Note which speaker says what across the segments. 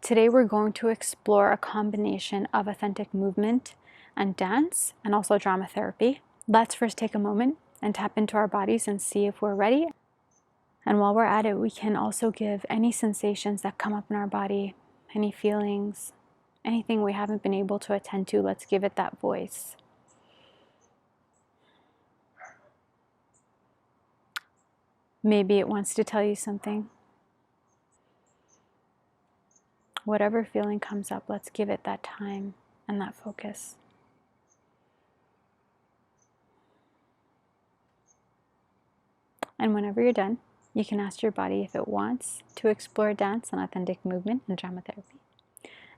Speaker 1: Today we're going to explore a combination of authentic movement and dance, and also drama therapy. Let's first take a moment and tap into our bodies and see if we're ready. And while we're at it, we can also give any sensations that come up in our body, any feelings, anything we haven't been able to attend to, let's give it that voice. Maybe it wants to tell you something. Whatever feeling comes up, let's give it that time and that focus. And whenever you're done, you can ask your body if it wants to explore dance and authentic movement and drama therapy.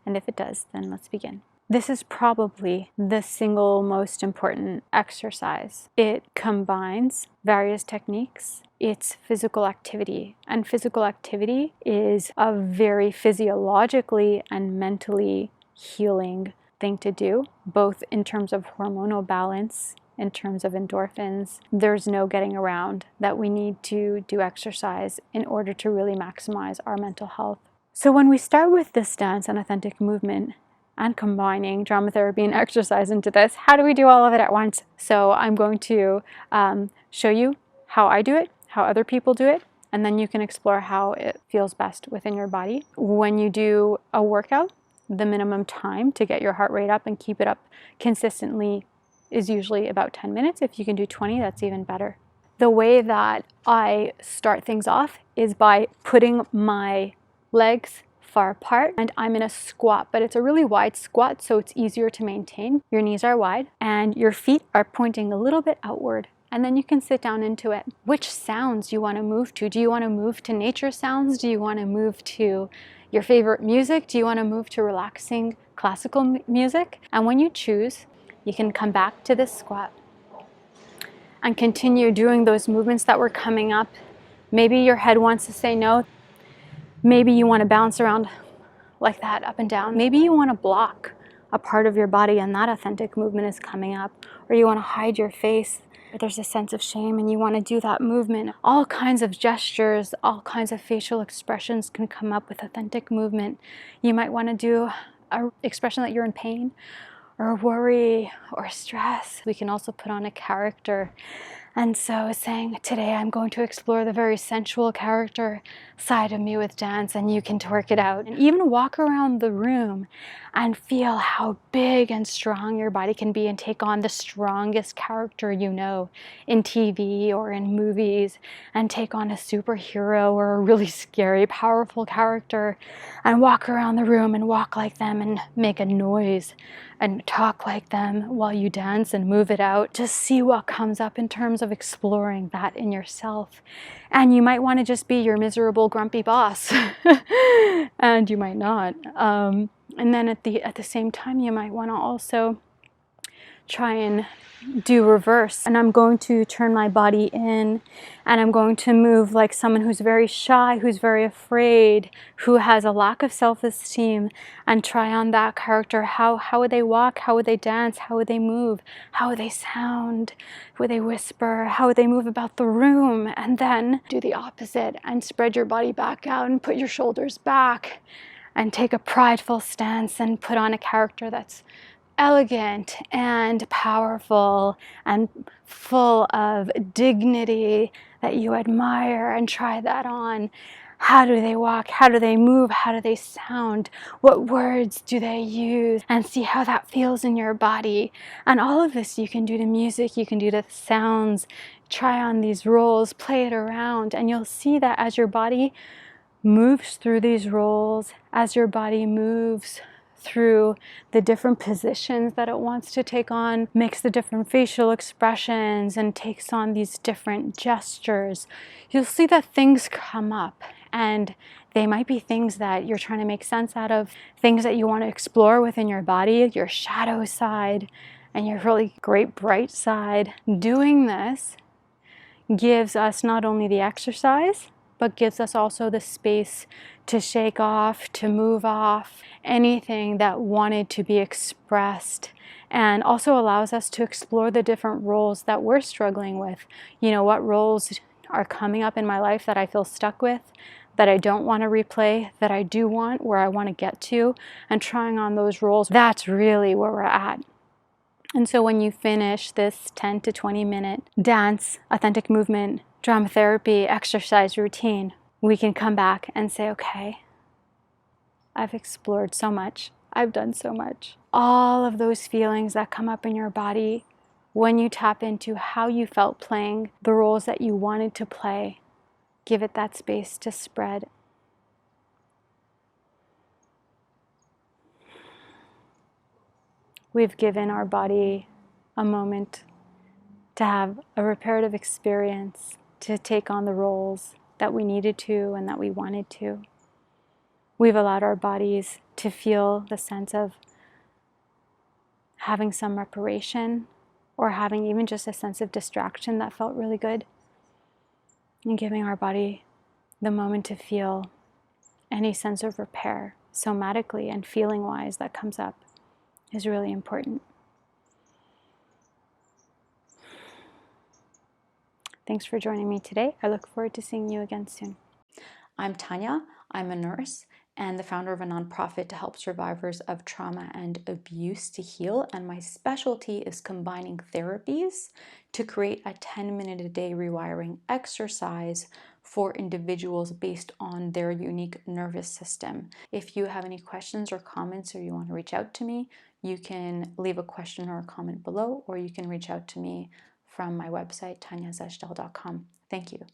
Speaker 1: And if it does, then let's begin. This is probably the single most important exercise. It combines various techniques. It's physical activity, and physical activity is a very physiologically and mentally healing thing to do, both in terms of hormonal balance, in terms of endorphins. There's no getting around that we need to do exercise in order to really maximize our mental health. So when we start with this dance and authentic movement and combining drama therapy and exercise into this, how do we do all of it at once? So I'm going to show you how I do it, how other people do it, and then you can explore how it feels best within your body. When you do a workout, the minimum time to get your heart rate up and keep it up consistently is usually about 10 minutes. If you can do 20, that's even better. The way that I start things off is by putting my legs far apart, and I'm in a squat, but it's a really wide squat, so it's easier to maintain. Your knees are wide and your feet are pointing a little bit outward, and then you can sit down into it. Which sounds do you want to move to? Do you want to move to nature sounds? Do you want to move to your favorite music? Do you want to move to relaxing classical music? And when you choose, you can come back to this squat and continue doing those movements that were coming up. Maybe your head wants to say no. Maybe you want to bounce around like that, up and down. Maybe you want to block a part of your body and that authentic movement is coming up. Or you want to hide your face. There's a sense of shame and you want to do that movement. All kinds of gestures, all kinds of facial expressions can come up with authentic movement. You might want to do an expression that you're in pain or worry or stress. We can also put on a character. And so saying, today I'm going to explore the very sensual character side of me with dance, and you can twerk it out. And even walk around the room and feel how big and strong your body can be and take on the strongest character you know in TV or in movies, and take on a superhero or a really scary, powerful character and walk around the room and walk like them and make a noise and talk like them while you dance and move it out. Just see what comes up in terms of exploring that in yourself. And you might want to just be your miserable, grumpy boss, and you might not. And then at the same time, you might want to also try and do reverse. And I'm going to turn my body in, and I'm going to move like someone who's very shy, who's very afraid, who has a lack of self-esteem, and try on that character. How would they walk? How would they dance? How would they move? How would they sound? Would they whisper? How would they move about the room? And then do the opposite and spread your body back out and put your shoulders back and take a prideful stance and put on a character that's elegant and powerful and full of dignity that you admire, and try that on. How do they walk? How do they move? How do they sound? What words do they use? And see how that feels in your body. And all of this you can do to music, you can do to sounds. Try on these roles, play it around, and you'll see that as your body moves through these roles, as your body moves through the different positions that it wants to take on, makes the different facial expressions and takes on these different gestures, you'll see that things come up, and they might be things that you're trying to make sense out of, things that you want to explore within your body, your shadow side and your really great bright side. Doing this gives us not only the exercise, but gives us also the space to shake off, to move off anything that wanted to be expressed, and also allows us to explore the different roles that we're struggling with. You know, what roles are coming up in my life that I feel stuck with, that I don't want to replay, that I do want, where I want to get to, and trying on those roles, that's really where we're at. And so when you finish this 10 to 20 minute dance, authentic movement, drama therapy, exercise routine, we can come back and say, okay, I've explored so much. I've done so much. All of those feelings that come up in your body when you tap into how you felt playing the roles that you wanted to play, give it that space to spread. We've given our body a moment to have a reparative experience, to take on the roles that we needed to and that we wanted to. We've allowed our bodies to feel the sense of having some reparation or having even just a sense of distraction that felt really good. And giving our body the moment to feel any sense of repair, somatically and feeling-wise, that comes up is really important. Thanks for joining me today. I look forward to seeing you again soon.
Speaker 2: I'm Tanya. I'm a nurse and the founder of a nonprofit to help survivors of trauma and abuse to heal. And my specialty is combining therapies to create a 10-minute-a-day rewiring exercise for individuals based on their unique nervous system. If you have any questions or comments or you want to reach out to me, you can leave a question or a comment below, or you can reach out to me from my website, tanyazejdel.com. Thank you.